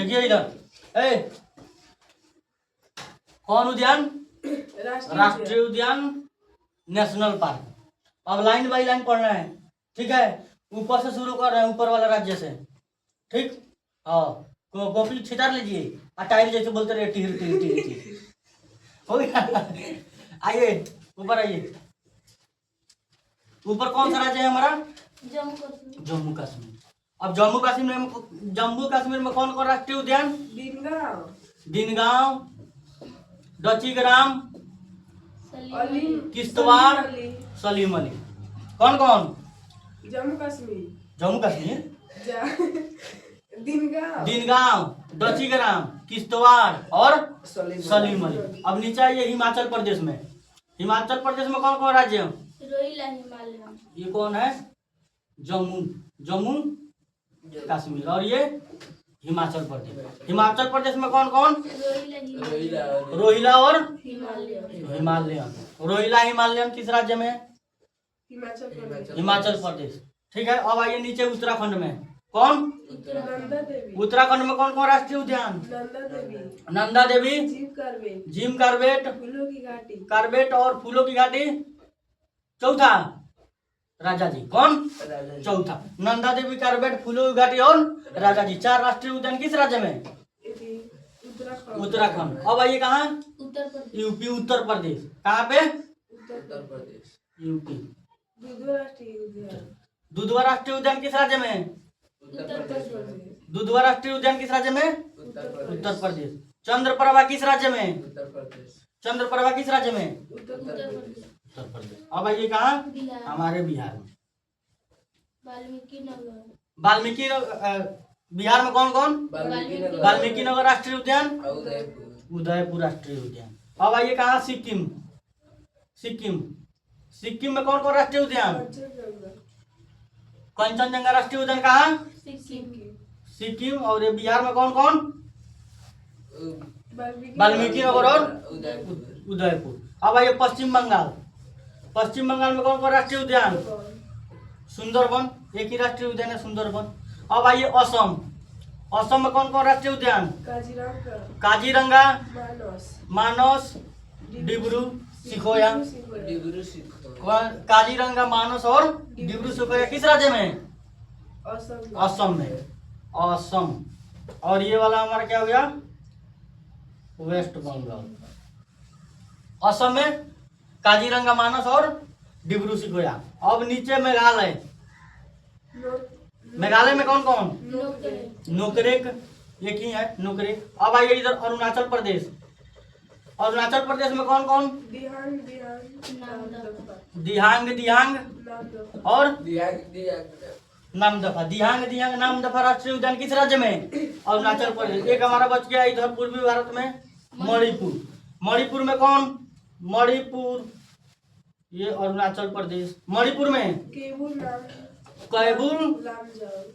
देखिए इधर ए कौन उद्यान? राष्ट्रीय उद्यान, नेशनल पार्क। अब लाइन बाई लाइन पढ़ना है, ठीक है। ऊपर से शुरू कर रहे हैं, ऊपर वाला राज्य से, ठीक। हाँ, कॉपी छितार लीजिए और टाइल जैसे बोलते रहे टीर टीर टीर टीर। हो गया। आइए ऊपर आइए। ऊपर कौन सा राज्य है हमारा? जम्मू कश्मीर। अब जम्मू कश्मीर में कौन कौन राष्ट्रीय उद्यान? दिनगांव, डचीग्राम, किश्तवाड़, सलीम अली। कौन कौन? जम्मू कश्मीर जम्मू कश्मीर, दिनगांव, डचीग्राम, किश्तवाड़ और सलीम अली। अब नीचे आइए हिमाचल प्रदेश में। हिमाचल प्रदेश में कौन कौन राज्य है? ये कौन है? जम्मू कश्मीर। और ये हिमाचल प्रदेश। हिमाचल प्रदेश में कौन कौन? रोहिला और हिमालयन। रोहिला हिमालयन किस राज्य में? हिमाचल प्रदेश, ठीक है। अब आइए नीचे उत्तराखंड में। कौन? उत्तराखंड में कौन कौन राष्ट्रीय उद्यान? Nanda Devi, Jim Corbett, Corbett और फूलों की घाटी। चौथा राजा जी। कौन? चौथा नंदा देवी, कार्बेट, फूलों की घाटी और राजा जी। 4 राष्ट्रीय उद्यान किस राज्य में? उत्तराखंड। अब आइए कहाँ? यूपी, उत्तर प्रदेश। कहाँ पे? यूपी। दुधवा राष्ट्रीय उद्यान किस राज्य में? दुधवा राष्ट्रीय उद्यान किस राज्य में? उत्तर प्रदेश। चंद्रप्रभा किस राज्य में? चंद्रप्रभा किस राज्य में? उत्तर प्रदेश। अब आइए कहाँ? हमारे बिहार में। वाल्मीकि बिहार में कौन कौन? वाल्मीकि नगर राष्ट्रीय उद्यान, उदयपुर राष्ट्रीय उद्यान। अब आइए कहाँ? सिक्किम। सिक्किम में कौन कौन राष्ट्रीय उद्यान? कंचनजंगा राष्ट्रीय उद्यान कहाँ? सिक्किम। और ये बिहार में कौन कौन? वाल्मीकि नगर और उदयपुर। अब आइए पश्चिम बंगाल। पश्चिम बंगाल में कौन कौन राष्ट्रीय उद्यान? सुंदरबन, एक ही राष्ट्रीय उद्यान है सुंदरबन। अब आइए असम। असम में कौन कौन राष्ट्रीय उद्यान? काजीरंगा, मानस, डिब्रू सिखोया। काजीरंगा, मानस और डिब्रू सिखोया किस राज्य में? असम में। असम। और ये वाला हमारा क्या हो गया? वेस्ट बंगाल। असम में काजीरंगा, मानस और डिब्रू सिखोया। अब नीचे मेघालय। मेघालय में कौन कौन? नोकरेक, एक ही है नोकरेक। अब आइए इधर अरुणाचल प्रदेश। अरुणाचल प्रदेश में कौन कौन? दिहांग और नामदफा। दिहांग नामदफा राष्ट्रीय उद्यान किस राज्य में? अरुणाचल प्रदेश। एक हमारा बच गया इधर पूर्वी भारत में, मणिपुर। मणिपुर में कौन? मणिपुर, ये अरुणाचल प्रदेश। मणिपुर में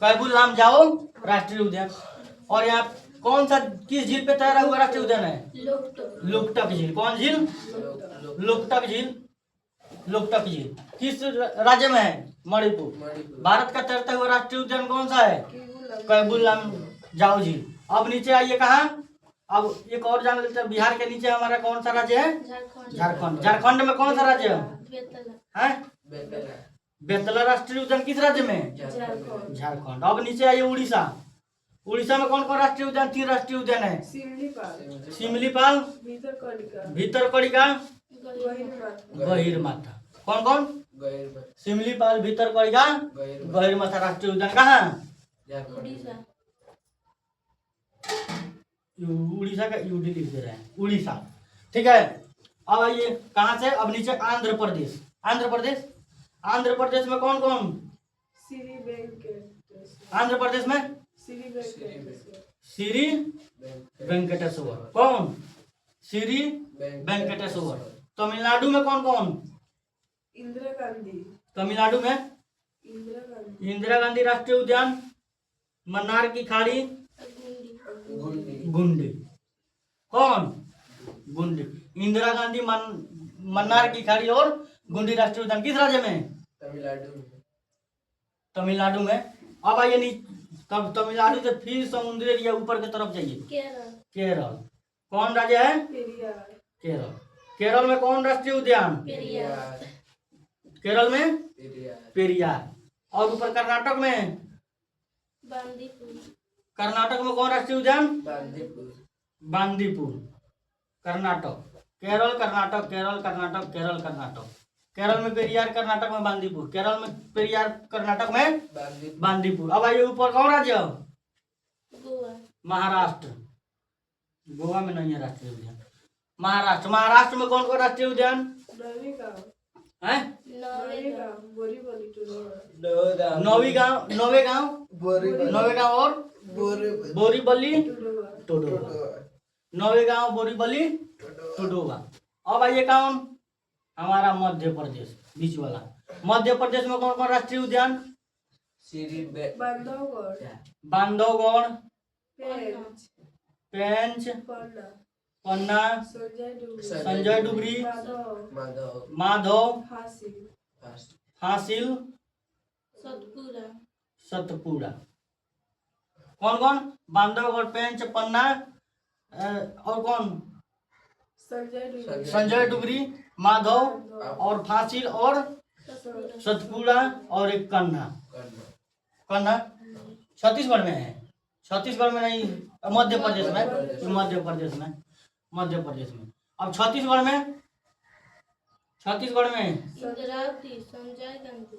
कैबुल लामजाओ राष्ट्रीय उद्यान। और यहाँ कौन सा किस झील पे तैरा हुआ राष्ट्रीय उद्यान है? लोकटक झील। कौन झील? लोकटक झील। लोकटक झील किस राज्य में है? मणिपुर। भारत का तैरता हुआ राष्ट्रीय उद्यान कौन सा है? कैबुल लामजाओ झील। अब नीचे आइए कहाँ? अब एक और जान लेते हैं। बिहार के नीचे हमारा कौन सा राज्य है? झारखंड। झारखंड में कौन सा राज्य है? बेतला राष्ट्रीय उद्यान किस राज्य में? झारखंड। अब नीचे आइए उड़ीसा। उड़ीसा में कौन कौन राष्ट्रीय उद्यान? 3 राष्ट्रीय उद्यान है। सिमलीपाल, भीतरकनिका, गहिरमाथा। कौन कौन? सिमलीपाल, भीतरकनिका, गहिरमाथा राष्ट्रीय उद्यान कहाँ? उड़ीसा का यूडी लिख दे रहे हैं, उड़ीसा, ठीक है। अब आइए कहाँ से? अब नीचे आंध्र प्रदेश। आंध्र प्रदेश में कौन कौन? आंध्र प्रदेश में श्री वेंकटेश्वर। कौन? श्री वेंकटेश्वर। तमिलनाडु में कौन कौन? इंदिरा गांधी। तमिलनाडु में इंदिरा गांधी राष्ट्रीय उद्यान, मन्नार की खाड़ी, गुंडी। कौन? गुंडी। इंदिरा गांधी, मन्नार की खाड़ी और गुंडी राष्ट्रीय उद्यान किस राज्य में? तमिलनाडु में। अब आइए तब तमिलनाडु से फिर समुद्री एरिया ऊपर की तरफ जाइए। केरल। केरल। कौन राज्य है? पेरियार। केरल। केरल में कौन राष्ट्रीय उद्यान? पेरियार। केरल में पेरियार। पेरियार। और ऊपर कर्नाटक में? बांदीपुर। कर्नाटक में कौन राष्ट्रीय उद्यान? बांदीपुर। बांदीपुर। कर्नाटक। केरल कर्नाटक, केरल कर्नाटक, केरल कर्नाटक। केरल में पेरियार, कर्नाटक में बांदीपुर। केरल में पेरियार, कर्नाटक में बांदीपुर। बांदीपुर। अब आइए ऊपर, कौन राज्य? गोवा। महाराष्ट्र। गोवा में नहीं है राष्ट्रीय उद्यान। महाराष्ट्र। महाराष्ट्र में कौन कौन राष्ट्रीय उद्यान नवेगांव। है? नवेगांव, बोरीवली टू नौगांव। नौवेगांव बोरीवली। और बोरीवली। बोरीवली टुडुआ। टोडोवा। नौवेगांव, बोरीवली टोडोवा। अब आइए कौन? हमारा मध्य प्रदेश, बीच वाला। मध्य प्रदेश में कौन कौन राष्ट्रीय उद्यान? बांधवगढ़। बांधवगढ़, पेंच। पेंच, पन्ना। पन्ना, संजय डुगरी, माधव। माधव, हासिल। हासिल, सतपुरा। सतपुरा। कौन कौन? बांधवगढ़, पेंच, पन्ना, और कौन? संजय डुगरी, माधव और फासिल और सतपुरा और एक कन्ना। कन्ना छत्तीसगढ़ में है। छत्तीसगढ़ में नहीं, मध्य प्रदेश में। मध्य प्रदेश में। मध्य प्रदेश में। अब छत्तीसगढ़ में? छत्तीसगढ़ में इंद्रावती, संजय गांधी।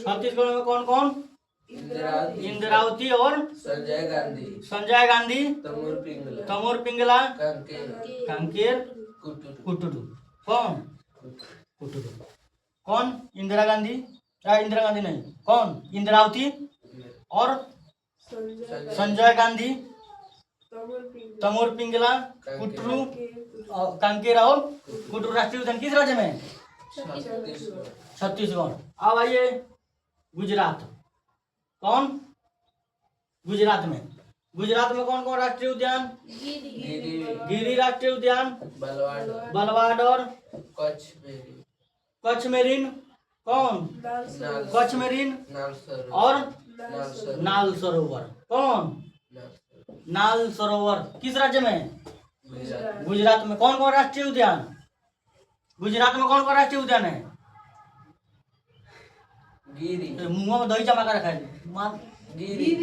छत्तीसगढ़ में कौन कौन? इंद्रावती और संजय गांधी। संजय गांधी, तमोर पिंगला। तमोर पिंगला, कांकेर। कांकेर, कुटुरु। कुटुरु। कौन? कुटुरु। कौन? इंदिरा गांधी, इंदिरा गांधी नहीं, कौन? इंद्रावती और संजय गांधी, तमोर पिंगला, कुटुरु, कांकेर और कुटुरु। राष्ट्रीय उद्यान किस राज्य में? छत्तीसगढ़। छत्तीसगढ़। अब आइए गुजरात। कौन? गुजरात में। गुजरात में कौन कौन राष्ट्रीय उद्यान? गिरी। गिरी राष्ट्रीय उद्यान, बलवाड़। बलवाड़ और कच्छ मेरी। कच्छ मेरिन। कौन? कच्छ मेरिन और नाल सरोवर। कौन? नाल सरोवर किस राज्य में? गुजरात में। कौन कौन राष्ट्रीय उद्यान? गुजरात में कौन कौन राष्ट्रीय उद्यान है? गिरी। मुंह में दही जमा कर रखा है। गिरी।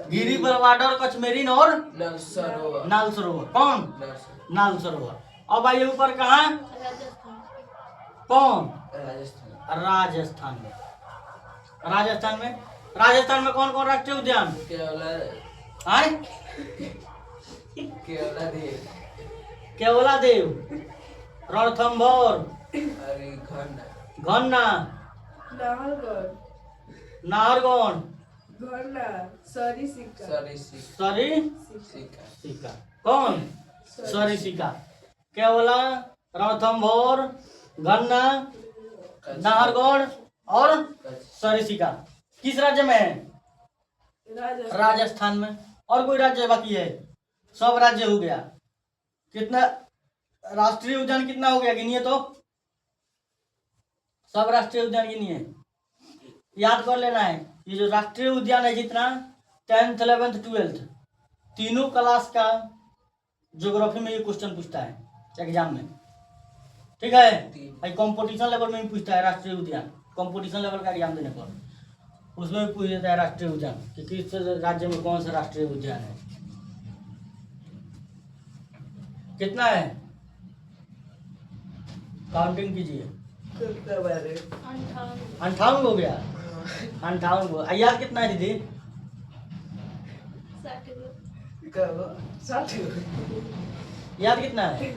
गिरी, बलवाड़ और कच्छ मेरिन और नल सरोवर। नाल सरोवर। कौन? नाल सरोवर। अब आइए ऊपर, कहाँ? राजस्थान। कौन? राजस्थान। राजस्थान में। राजस्थान में। राजस्थान में कौन कौन राष्ट्रीय उद्यान? आए? केवला देव, रणथंभौर, घन्ना, नाहरगढ़, सरिस्का। कौन? सरिस्का। केवला, रणथंभौर, घन्ना, नाहरगढ़ और सरिस्का किस राज्य में है? राजस्थान में। और कोई राज्य बाकी है? सब राज्य हो गया। कितना राष्ट्रीय उद्यान कितना हो गया, गिनिए तो। सब राष्ट्रीय उद्यान गिनिए, याद कर लेना है। ये जो राष्ट्रीय उद्यान है जितना, 10th 11th 12th तीनों क्लास का ज्योग्राफी में ये क्वेश्चन पूछता है एग्जाम में। ठीक है, कंपटीशन लेवल में भी पूछता है राष्ट्रीय उद्यान। कंपटीशन लेवल का एग्जाम देने पर उसमें भी पूछ देता है राष्ट्रीय उद्यान कि किस राज्य में कौन सा राष्ट्रीय उद्यान है। कितना है? काउंटिंग कीजिए। 58 हो गया। 58 हो। याद कितना है दीदी? 60। याद कितना है?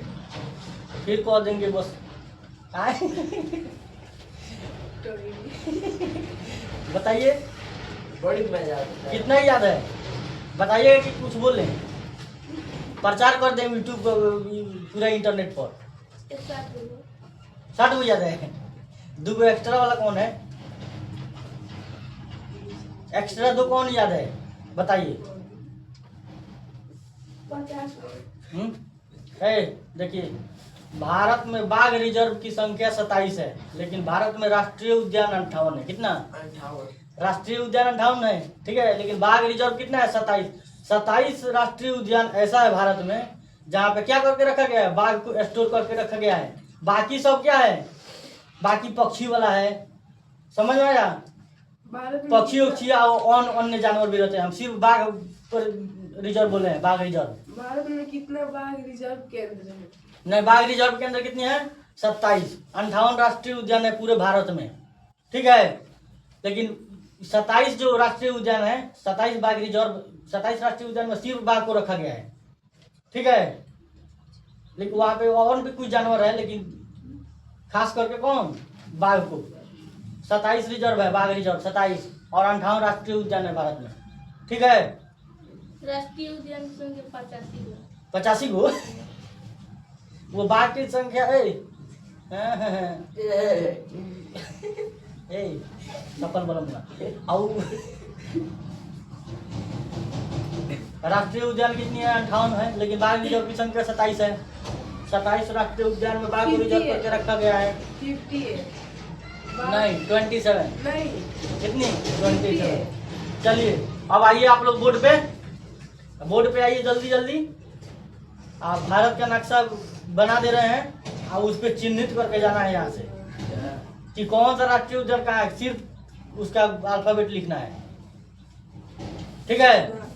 फिर कह देंगे बस। बताइए बड़ी मजा आता है। कितना याद है? बताइए कि कुछ बोले, प्रचार कर दें यूट्यूब पूरा इंटरनेट पर। 60 हो याद है। 2 एक्स्ट्रा वाला कौन है? एक्स्ट्रा 2 कौन याद है? बताइए। 50। देखिए, भारत में बाघ रिजर्व की संख्या 27 है, लेकिन भारत में राष्ट्रीय उद्यान 58 है। कितना? राष्ट्रीय उद्यान 58 है, ठीक है, लेकिन बाघ रिजर्व कितना है? 27 राष्ट्रीय उद्यान ऐसा है भारत में जहाँ पे क्या करके रखा गया है? बाघ को स्टोर करके रखा गया है। बाकी सब क्या है? बाकी पक्षी वाला है, समझ में आया? भारत में पक्षी उक्षी और अन्य जानवर भी रहते हैं, हम सिर्फ बाघ पर रिजर्व बोले हैं, बाघ रिजर्व। भारत में कितना बाघ रिजर्व केंद्र है? नहीं, बाघ रिजर्व के अंदर कितनी है? 27। 58 राष्ट्रीय उद्यान है पूरे भारत में, ठीक है, लेकिन 27 जो राष्ट्रीय उद्यान है, 27 बाघ रिजर्व, 27 राष्ट्रीय उद्यान में सिर्फ बाघ को रखा गया है, ठीक है, लेकिन वहाँ पे और भी कुछ जानवर है, लेकिन खास करके कौन? बाघ को। 27 रिजर्व है, बाघ रिजर्व 27, और 58 राष्ट्रीय उद्यान है भारत में, ठीक है। राष्ट्रीय उद्यान की संख्या 85 है। 85 गो वो बाघ की संख्या सफल बनूंगा। और राष्ट्रीय उद्यान कितनी है? 58 है, लेकिन बाघ रिजर्व की संख्या 27 है। 27 राष्ट्रीय उद्यान में बाघ को रिजर्व करके रखा गया है। 50 है। नहीं, 27। नहीं, कितनी? 27। चलिए अब आइए आप लोग बोर्ड पे आइए जल्दी जल्दी। आप भारत का नक्शा बना दे रहे हैं और उस पर चिन्हित करके जाना है यहाँ से कि कौन सा राष्ट्रीय उद्यान कहाँ है, सिर्फ उसका अल्फाबेट लिखना है, ठीक है।